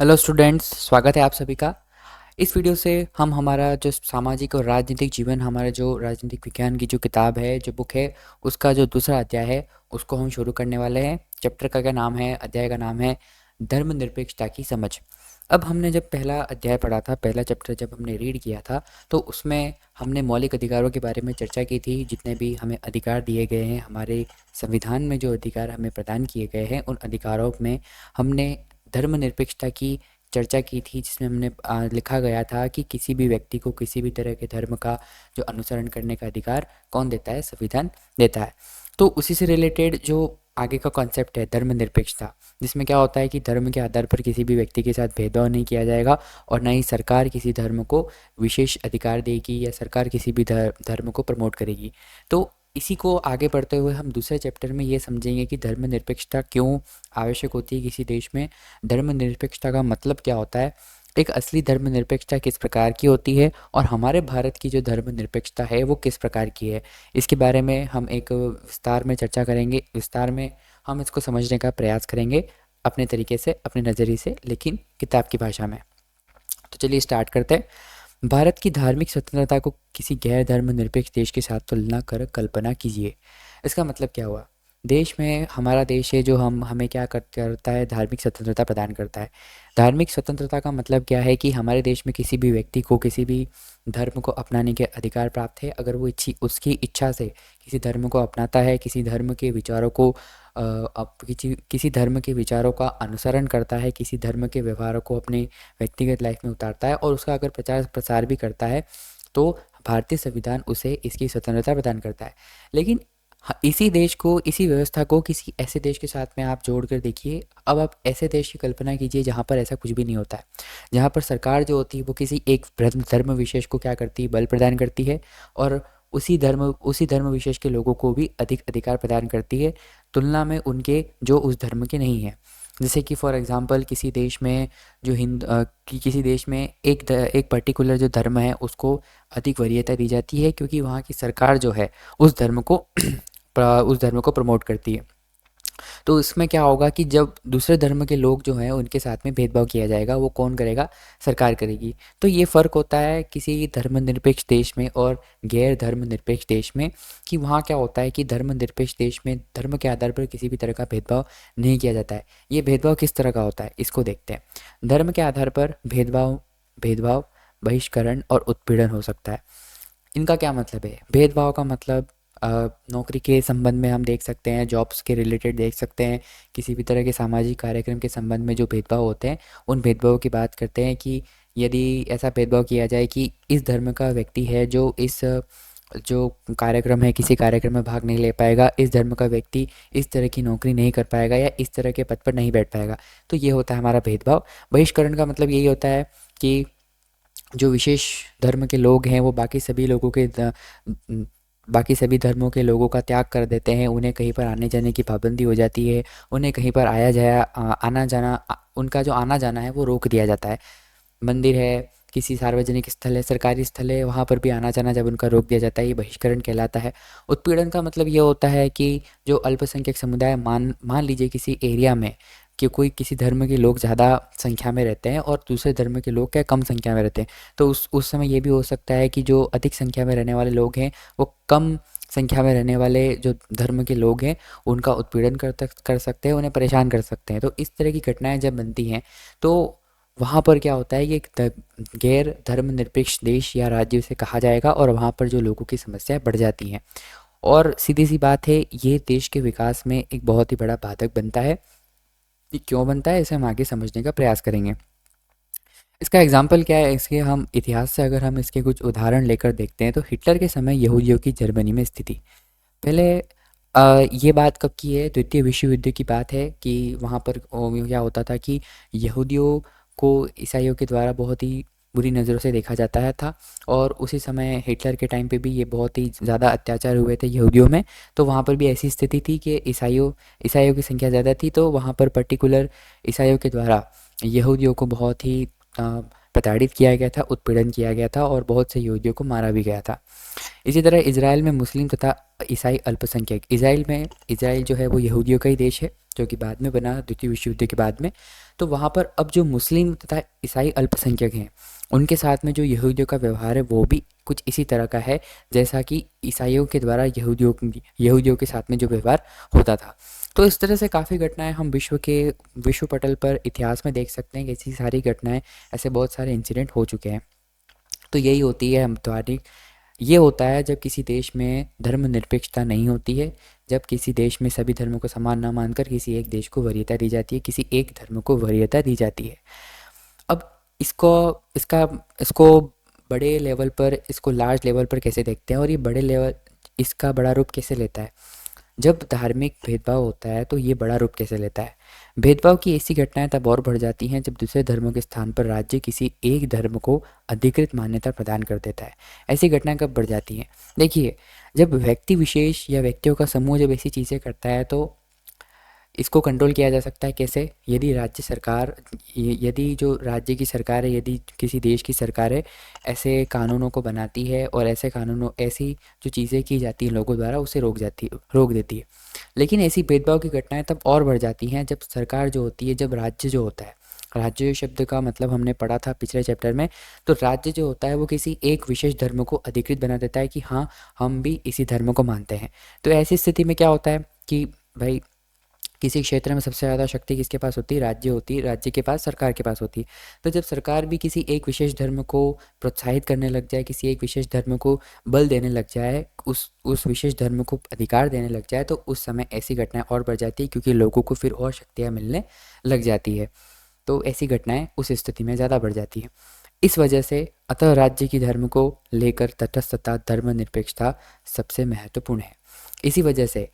Hello students, स्वागत है आप सभी का। इस वीडियो से हम हमारा जो सामाजिक और राजनीतिक जीवन, हमारा जो राजनीतिक विज्ञान की जो किताब है, जो बुक है, उसका जो दूसरा अध्याय है उसको हम शुरू करने वाले हैं। चैप्टर का क्या नाम है, अध्याय का नाम है धर्मनिरपेक्षता की समझ। अब हमने जब पहला अध्याय पढ़ा था, पहला चैप्टर जब हमने रीड किया था, तो उसमें हमने मौलिक अधिकारों के बारे में चर्चा की थी। जितने भी हमें अधिकार दिए गए हैं, हमारे संविधान में जो अधिकार हमें प्रदान किए गए हैं, उन अधिकारों में हमने धर्मनिरपेक्षता की चर्चा की थी, जिसमें हमने लिखा गया था कि किसी भी व्यक्ति को किसी भी तरह के धर्म का जो अनुसरण करने का अधिकार कौन देता है? संविधान देता है। तो उसी से रिलेटेड जो आगे का कॉन्सेप्ट है धर्मनिरपेक्षता, जिसमें क्या होता है कि धर्म के आधार पर किसी भी व्यक्ति के साथ भेदभाव नहीं किया जाएगा और ना ही सरकार किसी धर्म को विशेष अधिकार देगी या सरकार किसी भी धर्म को प्रमोट करेगी। तो इसी को आगे बढ़ते हुए हम दूसरे चैप्टर में ये समझेंगे कि धर्मनिरपेक्षता क्यों आवश्यक होती है किसी देश में, धर्मनिरपेक्षता का मतलब क्या होता है, एक असली धर्मनिरपेक्षता किस प्रकार की होती है और हमारे भारत की जो धर्मनिरपेक्षता है वो किस प्रकार की है। इसके बारे में हम एक विस्तार में चर्चा करेंगे, विस्तार में हम इसको समझने का प्रयास करेंगे अपने तरीके से, अपने नज़रिए से, लेकिन किताब की भाषा में। तो चलिए स्टार्ट करते हैं। भारत की धार्मिक स्वतंत्रता को किसी गैर धर्मनिरपेक्ष देश के साथ तुलना कर कल्पना कीजिए। इसका मतलब क्या हुआ? देश में, हमारा देश है जो हमें क्या करता है? धार्मिक स्वतंत्रता प्रदान करता है। धार्मिक स्वतंत्रता का मतलब क्या है कि हमारे देश में किसी भी व्यक्ति को किसी भी धर्म को अपनाने के अधिकार प्राप्त है। अगर वो उसकी इच्छा से किसी धर्म को अपनाता है, किसी धर्म के विचारों को किसी धर्म के विचारों का अनुसरण करता है, किसी धर्म के व्यवहारों को अपने व्यक्तिगत लाइफ में उतारता है और उसका अगर प्रचार प्रसार भी करता है, तो भारतीय संविधान उसे इसकी स्वतंत्रता प्रदान करता है। लेकिन इसी देश को, इसी व्यवस्था को किसी ऐसे देश के साथ में आप जोड़ कर देखिए। अब आप ऐसे देश की कल्पना कीजिए जहाँ पर ऐसा कुछ भी नहीं होता है, जहाँ पर सरकार जो होती है वो किसी एक धर्म विशेष को क्या करती है? बल प्रदान करती है और उसी धर्म विशेष के लोगों को भी अधिक अधिकार प्रदान करती है, तुलना में उनके जो उस धर्म के नहीं हैं। जैसे कि फॉर एग्जांपल किसी देश में किसी देश में एक पर्टिकुलर जो धर्म है उसको अधिक वरीयता दी जाती है, क्योंकि वहाँ की सरकार जो है उस धर्म को उस धर्म को प्रमोट करती है। तो इसमें क्या होगा कि जब दूसरे धर्म के लोग जो हैं उनके साथ में भेदभाव किया जाएगा, वो कौन करेगा? सरकार करेगी। तो ये फ़र्क होता है किसी धर्मनिरपेक्ष देश में और गैर धर्मनिरपेक्ष देश में, कि वहाँ क्या होता है कि धर्मनिरपेक्ष देश में धर्म के आधार पर किसी भी तरह का भेदभाव नहीं किया जाता है। ये भेदभाव किस तरह का होता है, इसको देखते हैं। धर्म के आधार पर भेदभाव भेदभाव बहिष्करण और उत्पीड़न हो सकता है। इनका क्या मतलब है? भेदभाव का मतलब नौकरी के संबंध में हम देख सकते हैं, जॉब्स के रिलेटेड देख सकते हैं, किसी भी तरह के सामाजिक कार्यक्रम के संबंध में जो भेदभाव होते हैं, उन भेदभावों की बात करते हैं कि यदि ऐसा भेदभाव किया जाए कि इस धर्म का व्यक्ति है जो इस जो कार्यक्रम है, किसी कार्यक्रम में भाग नहीं ले पाएगा, इस धर्म का व्यक्ति इस तरह की नौकरी नहीं कर पाएगा या इस तरह के पद पर नहीं बैठ पाएगा, तो ये होता है हमारा भेदभाव। बहिष्करण का मतलब यही होता है कि जो विशेष धर्म के लोग हैं वो बाकी सभी धर्मों के लोगों का त्याग कर देते हैं, उन्हें कहीं पर आने जाने की पाबंदी हो जाती है, उन्हें कहीं पर आना जाना, उनका जो आना जाना है वो रोक दिया जाता है। मंदिर है, किसी सार्वजनिक स्थल है, सरकारी स्थल है, वहाँ पर भी आना जाना जब उनका रोक दिया जाता है, ये बहिष्करण कहलाता है। उत्पीड़न का मतलब ये होता है कि जो अल्पसंख्यक समुदाय, मान मान लीजिए किसी एरिया में कि कोई किसी धर्म के लोग ज़्यादा संख्या में रहते हैं और दूसरे धर्म के लोग क्या कम संख्या में रहते हैं, तो उस समय ये भी हो सकता है कि जो अधिक संख्या में रहने वाले लोग हैं वो कम संख्या में रहने वाले जो धर्म के लोग हैं उनका उत्पीड़न कर सकते हैं, उन्हें परेशान कर सकते हैं। तो इस तरह की घटनाएं जब बनती हैं तो वहाँ पर क्या होता है कि एक गैर धर्मनिरपेक्ष देश या राज्य से कहा जाएगा और वहाँ पर जो लोगों की समस्याएं बढ़ जाती हैं और सीधी सी बात है, ये देश के विकास में एक बहुत ही बड़ा बाधक बनता है। ये क्यों बनता है, इसे हम आगे समझने का प्रयास करेंगे। इसका एग्जाम्पल क्या है? इसके हम इतिहास से अगर हम इसके कुछ उदाहरण लेकर देखते हैं तो हिटलर के समय यहूदियों की जर्मनी में स्थिति, पहले ये बात कब की है? द्वितीय विश्व युद्ध की बात है कि वहाँ पर क्या होता था कि यहूदियों को ईसाइयों के द्वारा बहुत ही बुरी नज़रों से देखा जाता है था, और उसी समय हिटलर के टाइम पे भी ये बहुत ही ज़्यादा अत्याचार हुए थे यहूदियों में। तो वहाँ पर भी ऐसी स्थिति थी कि ईसाइयों की संख्या ज़्यादा थी, तो वहाँ पर पर्टिकुलर ईसाइयों के द्वारा यहूदियों को बहुत ही प्रताड़ित किया गया था, उत्पीड़न किया गया था और बहुत से यहूदियों को मारा भी गया था। इसी तरह इजराइल में मुस्लिम तथा ईसाई अल्पसंख्यक, इजराइल जो है वो यहूदियों का ही देश है, जो कि बाद में बना द्वितीय विश्व युद्ध के बाद में। तो वहाँ पर अब जो मुस्लिम तथा ईसाई अल्पसंख्यक हैं उनके साथ में जो यहूदियों का व्यवहार है वो भी कुछ इसी तरह का है जैसा कि ईसाइयों के द्वारा यहूदियों के साथ में जो व्यवहार होता था। तो इस तरह से काफ़ी घटनाएं हम विश्व पटल पर इतिहास में देख सकते हैं कि ऐसी सारी घटनाएं, ऐसे बहुत सारे इंसिडेंट हो चुके हैं। तो यही होती है हमारी, ये होता है जब किसी देश में धर्मनिरपेक्षता नहीं होती है, जब किसी देश में सभी धर्मों को समान ना मानकर किसी एक देश को वरीयता दी जाती है, किसी एक धर्म को वरीयता दी जाती है। अब इसको इसका इसको बड़े लेवल पर, इसको लार्ज लेवल पर कैसे देखते हैं और ये बड़े लेवल, इसका बड़ा रूप कैसे लेता है? जब धार्मिक भेदभाव होता है तो ये बड़ा रूप कैसे लेता है? भेदभाव की ऐसी घटनाएं तब और बढ़ जाती हैं जब दूसरे धर्मों के स्थान पर राज्य किसी एक धर्म को अधिकृत मान्यता प्रदान कर देता है। ऐसी घटनाएं कब बढ़ जाती हैं? देखिए, जब व्यक्ति विशेष या व्यक्तियों का समूह जब ऐसी चीज़ें करता है तो इसको कंट्रोल किया जा सकता है कैसे? यदि राज्य सरकार, यदि जो राज्य की सरकार है, यदि किसी देश की सरकार है, ऐसे कानूनों को बनाती है और ऐसी जो चीज़ें की जाती हैं लोगों द्वारा उसे रोक देती है। लेकिन ऐसी भेदभाव की घटनाएं तब और बढ़ जाती हैं जब सरकार जो होती है, जब राज्य जो होता है, राज्य शब्द का मतलब हमने पढ़ा था पिछले चैप्टर में, तो राज्य जो होता है वो किसी एक विशेष धर्म को अधिकृत बना देता है कि हाँ, हम भी इसी धर्म को मानते हैं। तो ऐसी स्थिति में क्या होता है कि भाई, किसी क्षेत्र में सबसे ज़्यादा शक्ति किसके पास होती है? राज्य होती है, राज्य के पास, सरकार के पास होती है। तो जब सरकार भी किसी एक विशेष धर्म को प्रोत्साहित करने लग जाए, किसी एक विशेष धर्म को बल देने लग जाए, उस विशेष धर्म को अधिकार देने लग जाए, तो उस समय ऐसी घटनाएं और बढ़ जाती है क्योंकि लोगों को फिर और शक्तियाँ मिलने लग जाती है। तो ऐसी घटनाएं उस स्थिति में ज़्यादा बढ़ जाती है। इस वजह से अतः राज्य की धर्म को लेकर तटस्थता, धर्मनिरपेक्षता सबसे महत्वपूर्ण है। इसी वजह से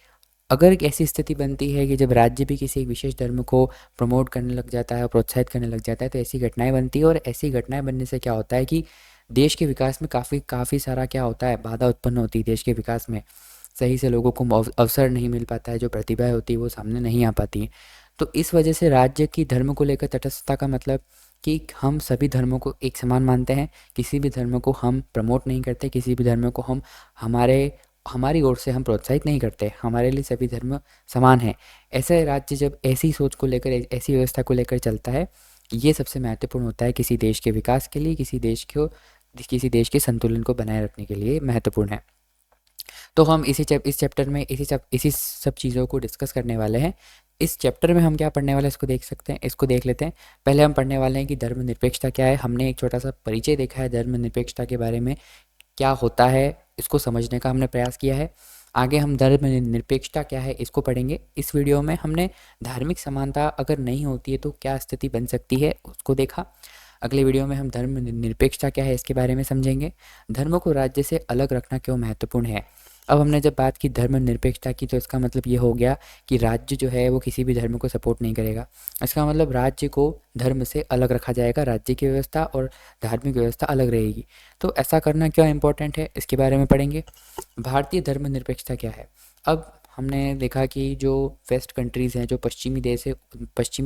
अगर एक ऐसी स्थिति बनती है कि जब राज्य भी किसी एक विशेष धर्म को प्रमोट करने लग जाता है और प्रोत्साहित करने लग जाता है, तो ऐसी घटनाएं बनती है और ऐसी घटनाएं बनने से क्या होता है कि देश के विकास में काफ़ी सारा क्या होता है, बाधा उत्पन्न होती है देश के विकास में। सही से लोगों को अवसर नहीं मिल पाता है, जो प्रतिभाएं होती है वो सामने नहीं आ पाती हैं। तो इस वजह से राज्य की धर्म को लेकर तटस्थता का मतलब कि हम सभी धर्मों को एक समान मानते हैं, किसी भी धर्म को हम प्रमोट नहीं करते, किसी भी धर्म को हम हमारी ओर से हम प्रोत्साहित नहीं करते, हमारे लिए सभी धर्म समान हैं। ऐसा राज्य जब ऐसी सोच को लेकर, ऐसी व्यवस्था को लेकर चलता है, ये सबसे महत्वपूर्ण होता है किसी देश के विकास के लिए, किसी देश के संतुलन को बनाए रखने के लिए महत्वपूर्ण है। तो हम इस चैप्टर में इसी सब चीज़ों को डिस्कस करने वाले हैं। इस चैप्टर में हम क्या पढ़ने वाले हैं इसको देख लेते हैं। पहले हम पढ़ने वाले हैं कि धर्मनिरपेक्षता क्या है। हमने एक छोटा सा परिचय देखा है धर्मनिरपेक्षता के बारे में, क्या होता है इसको समझने का हमने प्रयास किया है। आगे हम धर्मनिरपेक्षता क्या है इसको पढ़ेंगे। इस वीडियो में हमने धार्मिक समानता अगर नहीं होती है तो क्या स्थिति बन सकती है उसको देखा। अगले वीडियो में हम धर्मनिरपेक्षता क्या है इसके बारे में समझेंगे। धर्मों को राज्य से अलग रखना क्यों महत्वपूर्ण है। अब हमने जब बात की धर्मनिरपेक्षता की तो इसका मतलब ये हो गया कि राज्य जो है वो किसी भी धर्म को सपोर्ट नहीं करेगा। इसका मतलब राज्य को धर्म से अलग रखा जाएगा, राज्य की व्यवस्था और धार्मिक व्यवस्था अलग रहेगी। तो ऐसा करना क्यों इम्पोर्टेंट है इसके बारे में पढ़ेंगे। भारतीय धर्मनिरपेक्षता क्या है। अब हमने देखा कि जो वेस्ट कंट्रीज़ हैं, जो पश्चिमी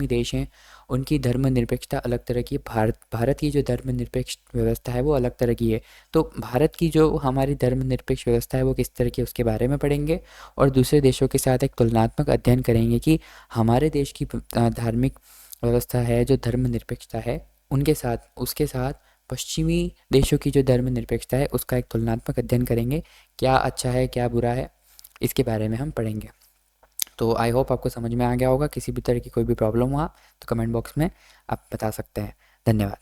देश हैं, उनकी धर्मनिरपेक्षता अलग तरह की है। भारत की जो धर्मनिरपेक्ष व्यवस्था है वो अलग तरह की है। तो भारत की जो हमारी धर्मनिरपेक्ष व्यवस्था है वो किस तरह की है उसके बारे में पढ़ेंगे और दूसरे देशों के साथ एक तुलनात्मक अध्ययन करेंगे कि हमारे देश की धार्मिक व्यवस्था है, जो धर्मनिरपेक्षता है, उसके साथ पश्चिमी देशों की जो धर्मनिरपेक्षता है उसका एक तुलनात्मक अध्ययन करेंगे। क्या अच्छा है, क्या बुरा है, इसके बारे में हम पढ़ेंगे। तो आई होप आपको समझ में आ गया होगा। किसी भी तरह की कोई भी प्रॉब्लम हुआ तो कमेंट बॉक्स में आप बता सकते हैं। धन्यवाद।